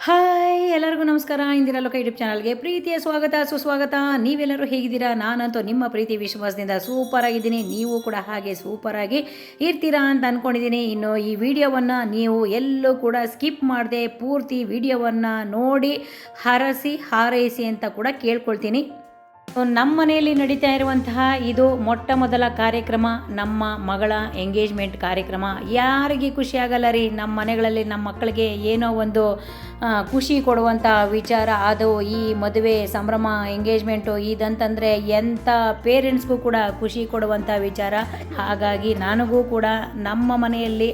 Hi ಎಲ್ಲರಿಗೂ ನಮಸ್ಕಾರ. ಇಂದಿರಾ ಲೋಕ ಯೂಟ್ಯೂಬ್ ಚಾನಲ್ಗೆ ಪ್ರೀತಿಯ ಸ್ವಾಗತ ಸುಸ್ವಾಗತ. ನೀವೆಲ್ಲರೂ ಹೇಗಿದ್ದೀರಾ? ನಾನಂತೂ ನಿಮ್ಮ ಪ್ರೀತಿ ವಿಶ್ವಾಸದಿಂದ ಸೂಪರ್ ಆಗಿದ್ದೀನಿ. ನೀವು ಕೂಡ ಹಾಗೆ ಸೂಪರ್ ಆಗಿ ಇರ್ತೀರಾ ಅಂತ ಅಂದ್ಕೊಂಡಿದ್ದೀನಿ. ಇನ್ನು ಈ ವಿಡಿಯೋವನ್ನು ನೀವು ಎಲ್ಲೂ ಕೂಡ ಸ್ಕಿಪ್ ಮಾಡದೆ ಪೂರ್ತಿ ವಿಡಿಯೋವನ್ನು ನೋಡಿ ಹರಸಿ ಹಾರೈಸಿ ಅಂತ ಕೂಡ ಕೇಳ್ಕೊಳ್ತೀನಿ. ನಮ್ಮ ಮನೆಯಲ್ಲಿ ನಡೀತಾ ಇರುವಂತಹ ಇದು ಮೊಟ್ಟ ಮೊದಲ ಕಾರ್ಯಕ್ರಮ, ನಮ್ಮ ಮಗಳ ಎಂಗೇಜ್ಮೆಂಟ್ ಕಾರ್ಯಕ್ರಮ. ಯಾರಿಗೆ ಖುಷಿ ಆಗಲ್ಲ ರೀ? ನಮ್ಮ ಮನೆಗಳಲ್ಲಿ ನಮ್ಮ ಮಕ್ಕಳಿಗೆ ಏನೋ ಒಂದು ಖುಷಿ ಕೊಡುವಂಥ ವಿಚಾರ ಅದು. ಈ ಮದುವೆ ಸಂಭ್ರಮ ಎಂಗೇಜ್ಮೆಂಟು ಇದಂತಂದರೆ ಎಂಥ ಪೇರೆಂಟ್ಸ್ಗೂ ಕೂಡ ಖುಷಿ ಕೊಡುವಂಥ ವಿಚಾರ. ಹಾಗಾಗಿ ನನಗೂ ಕೂಡ ನಮ್ಮ ಮನೆಯಲ್ಲಿ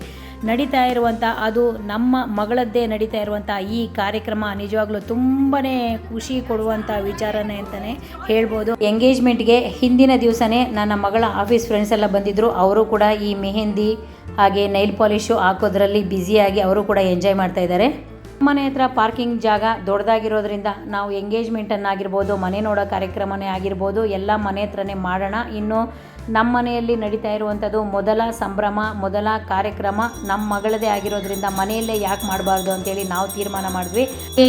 ನಡೀತಾ ಇರುವಂಥ, ಅದು ನಮ್ಮ ಮಗಳದ್ದೇ ನಡೀತಾ ಇರುವಂಥ ಈ ಕಾರ್ಯಕ್ರಮ ನಿಜವಾಗ್ಲೂ ತುಂಬಾ ಖುಷಿ ಕೊಡುವಂಥ ವಿಚಾರನೇ ಅಂತಲೇ ಹೇಳ್ಬೋದು. ಎಂಗೇಜ್ಮೆಂಟ್ಗೆ ಹಿಂದಿನ ದಿವಸನೇ ನನ್ನ ಮಗಳ ಆಫೀಸ್ ಫ್ರೆಂಡ್ಸ್ ಎಲ್ಲ ಬಂದಿದ್ದರು. ಅವರು ಕೂಡ ಈ ಮೆಹಂದಿ ಹಾಗೆ ನೈಲ್ ಪಾಲಿಶು ಹಾಕೋದ್ರಲ್ಲಿ ಬ್ಯುಸಿಯಾಗಿ ಅವರು ಕೂಡ ಎಂಜಾಯ್ ಮಾಡ್ತಾ ಇದ್ದಾರೆ. ಮನೆ ಹತ್ರ ಪಾರ್ಕಿಂಗ್ ಜಾಗ ದೊಡ್ಡದಾಗಿರೋದ್ರಿಂದ ನಾವು ಎಂಗೇಜ್ಮೆಂಟನ್ನಾಗಿರ್ಬೋದು, ಮನೆ ನೋಡೋ ಕಾರ್ಯಕ್ರಮನೇ ಆಗಿರ್ಬೋದು, ಎಲ್ಲ ಮನೆ ಹತ್ರನೇ ಮಾಡೋಣ. ಇನ್ನು ನಮ್ಮ ಮನೆಯಲ್ಲಿ ನಡೀತಾ ಇರುವಂಥದ್ದು ಮೊದಲ ಸಂಭ್ರಮ, ಮೊದಲ ಕಾರ್ಯಕ್ರಮ ನಮ್ಮ ಮಗಳದೇ ಆಗಿರೋದ್ರಿಂದ ಮನೆಯಲ್ಲೇ ಯಾಕೆ ಮಾಡಬಾರ್ದು ಅಂತೇಳಿ ನಾವು ತೀರ್ಮಾನ ಮಾಡಿದ್ವಿ.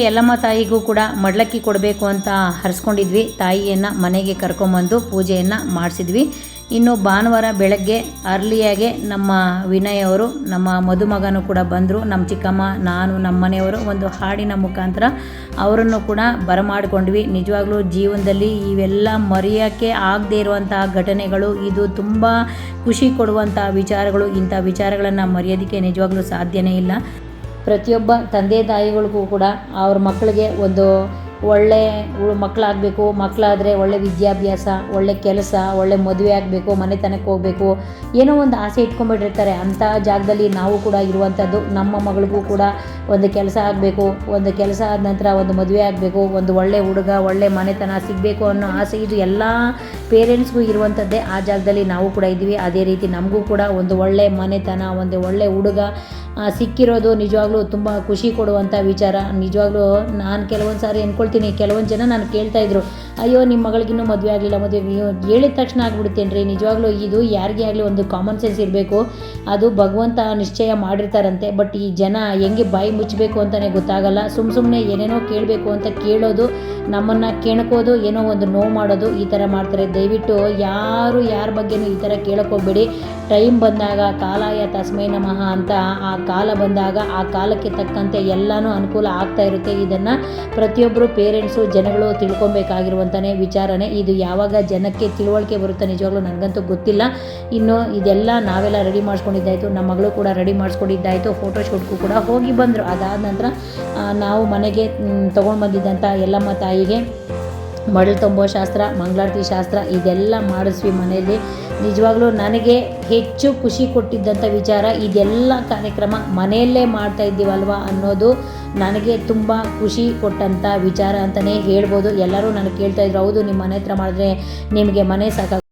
ಎಲ್ಲಮ್ಮ ತಾಯಿಗೂ ಕೂಡ ಮಡ್ಲಕ್ಕಿ ಕೊಡಬೇಕು ಅಂತ ಹರಿಸ್ಕೊಂಡಿದ್ವಿ. ತಾಯಿಯನ್ನು ಮನೆಗೆ ಕರ್ಕೊಂಬಂದು ಪೂಜೆಯನ್ನು ಮಾಡಿಸಿದ್ವಿ. ಇನ್ನು ಭಾನುವಾರ ಬೆಳಗ್ಗೆ ಅರ್ಲಿಯಾಗೆ ನಮ್ಮ ವಿನಯ್ ಅವರು, ನಮ್ಮ ಮದುಮಗನೂ ಕೂಡ ಬಂದರು. ನಮ್ಮ ಚಿಕ್ಕಮ್ಮ, ನಾನು, ನಮ್ಮ ಮನೆಯವರು ಒಂದು ಹಾಡಿನ ಮುಖಾಂತರ ಅವರನ್ನು ಕೂಡ ಬರಮಾಡಿಕೊಂಡ್ವಿ. ನಿಜವಾಗ್ಲೂ ಜೀವನದಲ್ಲಿ ಇವೆಲ್ಲ ಮರೆಯೋಕ್ಕೆ ಆಗದೇ ಇರುವಂತಹ ಘಟನೆಗಳು. ಇದು ತುಂಬ ಖುಷಿ ಕೊಡುವಂಥ ವಿಚಾರಗಳು. ಇಂಥ ವಿಚಾರಗಳನ್ನು ಮರೆಯೋದಕ್ಕೆ ನಿಜವಾಗ್ಲೂ ಸಾಧ್ಯನೇ ಇಲ್ಲ. ಪ್ರತಿಯೊಬ್ಬ ತಂದೆ ತಾಯಿಗಳಿಗೂ ಕೂಡ ಅವ್ರ ಮಕ್ಕಳಿಗೆ ಒಂದು ಒಳ್ಳೆ ಮಕ್ಕಳಾಗಬೇಕು, ಮಕ್ಕಳಾದರೆ ಒಳ್ಳೆ ವಿದ್ಯಾಭ್ಯಾಸ, ಒಳ್ಳೆ ಕೆಲಸ, ಒಳ್ಳೆ ಮದುವೆ ಆಗಬೇಕು, ಮನೆತನಕ್ಕೆ ಹೋಗಬೇಕು, ಏನೋ ಒಂದು ಆಸೆ ಇಟ್ಕೊಂಡ್ಬಿಟ್ಟಿರ್ತಾರೆ. ಅಂಥ ಜಾಗದಲ್ಲಿ ನಾವು ಕೂಡ ಇರುವಂಥದ್ದು. ನಮ್ಮ ಮಗಳಿಗೂ ಕೂಡ ಒಂದು ಕೆಲಸ ಆಗಬೇಕು, ಒಂದು ಕೆಲಸ ಆದ ನಂತರ ಒಂದು ಮದುವೆ ಆಗಬೇಕು, ಒಂದು ಒಳ್ಳೆ ಹುಡುಗ, ಒಳ್ಳೆ ಮನೆತನ ಸಿಗಬೇಕು ಅನ್ನೋ ಆಸೆ ಇದು ಎಲ್ಲ ಪೇರೆಂಟ್ಸ್ಗೂ ಇರುವಂಥದ್ದೇ. ಆ ಜಾಗದಲ್ಲಿ ನಾವು ಕೂಡ ಇದ್ವಿ. ಅದೇ ರೀತಿ ನಮಗೂ ಕೂಡ ಒಂದು ಒಳ್ಳೆ ಮನೆತನ, ಒಂದು ಒಳ್ಳೆ ಹುಡುಗ ಸಿಕ್ಕಿರೋದು ನಿಜವಾಗ್ಲೂ ತುಂಬ ಖುಷಿ ಕೊಡುವಂಥ ವಿಚಾರ. ನಿಜವಾಗ್ಲೂ ನಾನು ಕೆಲವೊಂದು ಸಾರಿ ಅಂದ್ಕೊಳ್ತೀನಿ, ಕೆಲವೊಂದು ಜನ ನಾನು ಕೇಳ್ತಾಯಿದ್ರು, ಅಯ್ಯೋ ನಿಮ್ಮ ಮಗಳಿಗಿನ್ನೂ ಮದುವೆ ಆಗಲಿಲ್ಲ, ಮದುವೆ ಹೇಳಿದ ತಕ್ಷಣ ಆಗ್ಬಿಡುತ್ತೇನೆ ರೀ. ನಿಜವಾಗ್ಲೂ ಇದು ಯಾರಿಗೇ ಆಗಲಿ ಒಂದು ಕಾಮನ್ ಸೆನ್ಸ್ ಇರಬೇಕು. ಅದು ಭಗವಂತ ನಿಶ್ಚಯ ಮಾಡಿರ್ತಾರಂತೆ. ಬಟ್ ಈ ಜನ ಹೆಂಗೆ ಬಾಯಿ ಮುಚ್ಚಬೇಕು ಅಂತಲೇ ಗೊತ್ತಾಗಲ್ಲ. ಸುಮ್ಮನೆ ಏನೇನೋ ಕೇಳಬೇಕು ಅಂತ ಕೇಳೋದು, ನಮ್ಮನ್ನು ಕೆಣಕೋದು, ಏನೋ ಒಂದು ನೋವು ಮಾಡೋದು, ಈ ಥರ ಮಾಡ್ತಾರೆ. ದಯವಿಟ್ಟು ಯಾರು ಯಾರ ಬಗ್ಗೆನೂ ಈ ಥರ ಕೇಳೋಕ್ಕೆ ಹೋಗಬೇಡಿ. ಟೈಮ್ ಬಂದಾಗ ಕಾಲಾಯ ತಸ್ಮೈ ನಮಃ ಅಂತ, ಆ ಕಾಲ ಬಂದಾಗ ಆ ಕಾಲಕ್ಕೆ ತಕ್ಕಂತೆ ಎಲ್ಲನೂ ಅನುಕೂಲ ಆಗ್ತಾ ಇರುತ್ತೆ. ಇದನ್ನು ಪ್ರತಿಯೊಬ್ಬರು ಪೇರೆಂಟ್ಸು, ಜನಗಳು ತಿಳ್ಕೊಬೇಕಾಗಿರುವಂಥನೇ ವಿಚಾರನೇ ಇದು. ಯಾವಾಗ ಜನಕ್ಕೆ ತಿಳುವಳಿಕೆ ಬರುತ್ತೆ ನಿಜವಾಗ್ಲೂ ನನಗಂತೂ ಗೊತ್ತಿಲ್ಲ. ಇನ್ನು ಇದೆಲ್ಲ ನಾವೆಲ್ಲ ರೆಡಿ ಮಾಡಿಸ್ಕೊಂಡಿದ್ದಾಯಿತು, ನಮ್ಮ ಮಗಳು ಕೂಡ ರೆಡಿ ಮಾಡಿಸ್ಕೊಂಡಿದ್ದಾಯಿತು. ಫೋಟೋಶೂಟ್ಗೂ ಕೂಡ ಹೋಗಿ ಬಂದರು. ಅದಾದ ನಂತರ ನಾವು ಮನೆಗೆ ತೊಗೊಂಡು ಬಂದಿದ್ದಂಥ ಎಲ್ಲಮ್ಮ ತಾಯಿಗೆ ಮಡಲು ತುಂಬೋ ಶಾಸ್ತ್ರ, ಮಂಗಳಾರತಿ ಶಾಸ್ತ್ರ ಇದೆಲ್ಲ ಮಾಡಿಸ್ವಿ ಮನೆಯಲ್ಲಿ. ನಿಜವಾಗ್ಲೂ ನನಗೆ ಹೆಚ್ಚು ಖುಷಿ ಕೊಟ್ಟಿದ್ದಂಥ ವಿಚಾರ ಇದೆಲ್ಲ ಕಾರ್ಯಕ್ರಮ ಮನೆಯಲ್ಲೇ ಮಾಡ್ತಾ ಇದ್ದೀವಲ್ವ ಅನ್ನೋದು ನನಗೆ ತುಂಬ ಖುಷಿ ಕೊಟ್ಟಂಥ ವಿಚಾರ ಅಂತಲೇ ಹೇಳ್ಬೋದು. ಎಲ್ಲರೂ ನನಗೆ ಕೇಳ್ತಾಯಿದ್ರು, ಹೌದು ನಿಮ್ಮ ಮನೆ ಹತ್ರ ಮಾಡಿದ್ರೆ ನಿಮಗೆ ಮನೆ ಸಾಕಾಗ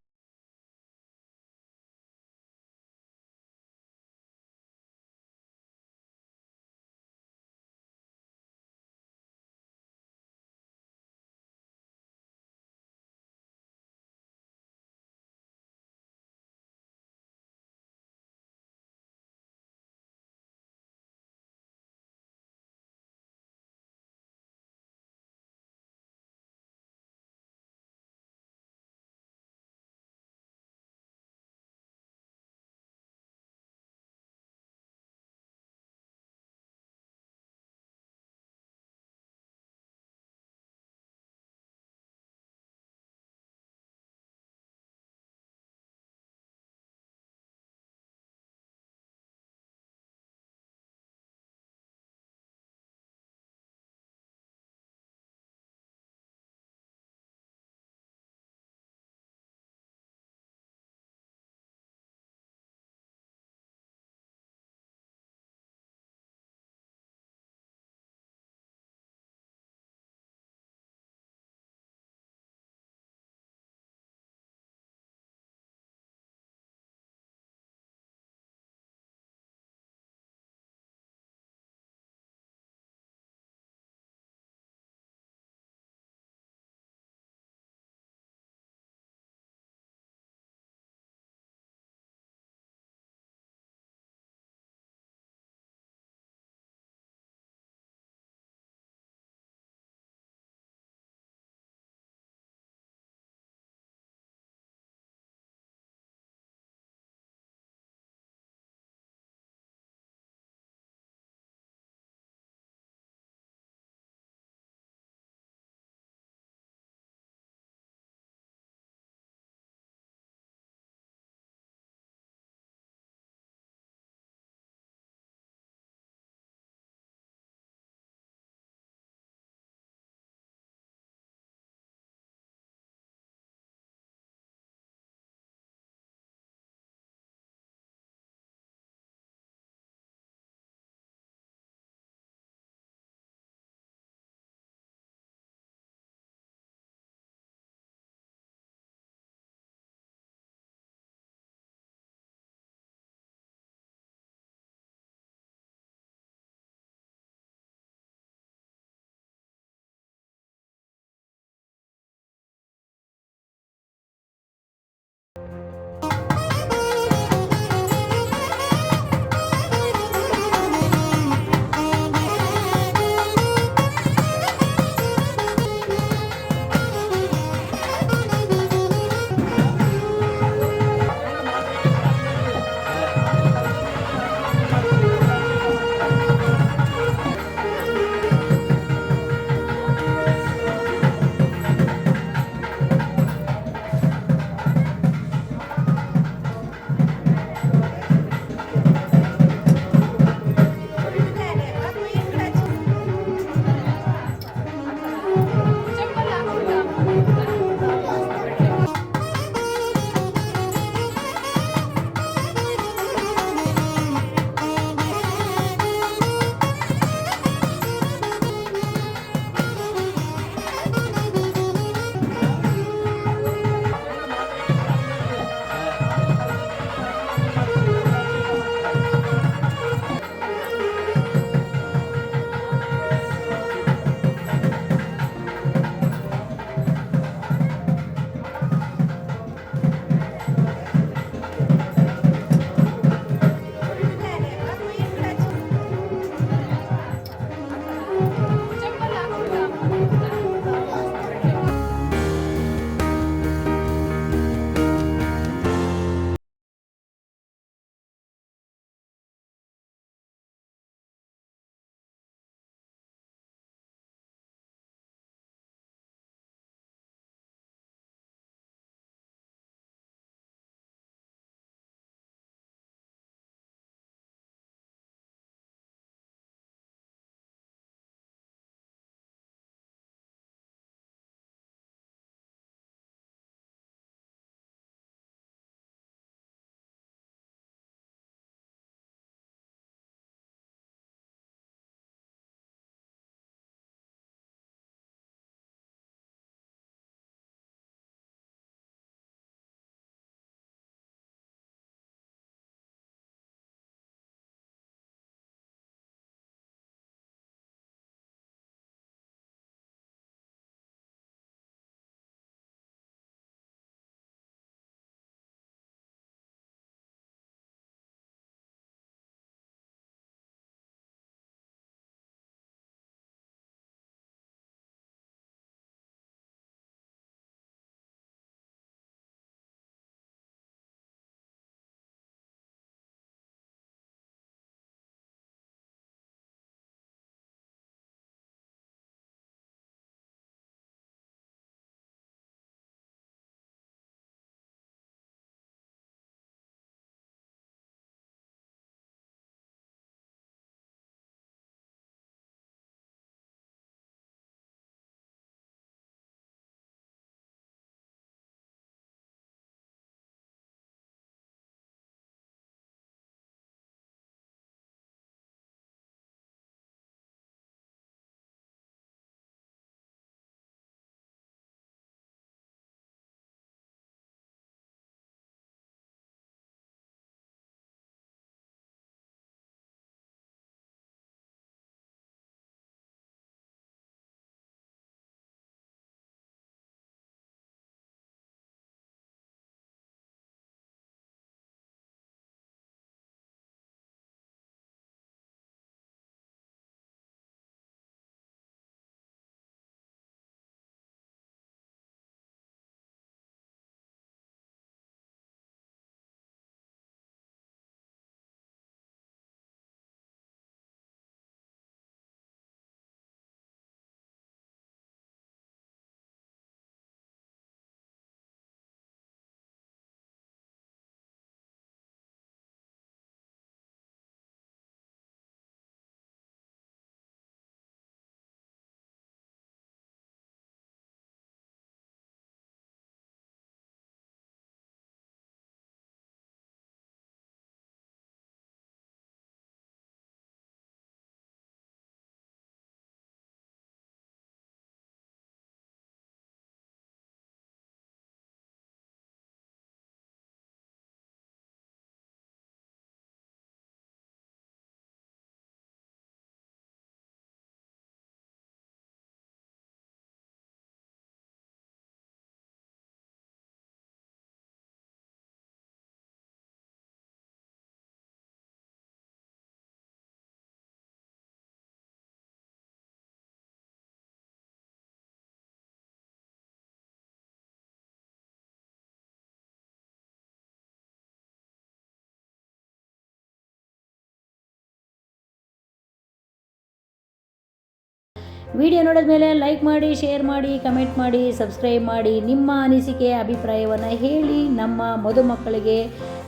ವಿಡಿಯೋ ನೋಡಿದ ಮೇಲೆ ಲೈಕ್ ಮಾಡಿ, ಶೇರ್ ಮಾಡಿ, ಕಮೆಂಟ್ ಮಾಡಿ, ಸಬ್ಸ್ಕ್ರೈಬ್ ಮಾಡಿ, ನಿಮ್ಮ ಅನಿಸಿಕೆ ಅಭಿಪ್ರಾಯವನ್ನು ಹೇಳಿ, ನಮ್ಮ ಮದುಮಕ್ಕಳಿಗೆ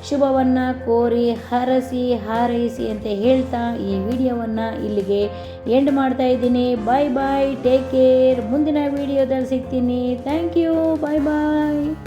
ಶುಭವನ್ನು ಕೋರಿ ಹರಸಿ ಹಾರೈಸಿ ಅಂತ ಹೇಳ್ತಾ ಈ ವಿಡಿಯೋವನ್ನು ಇಲ್ಲಿಗೆ ಎಂಡ್ ಮಾಡ್ತಾ ಇದ್ದೀನಿ. Bye bye, take care. ಮುಂದಿನ ವಿಡಿಯೋದಲ್ಲಿ ಸಿಗ್ತೀನಿ. Thank you. Bye bye.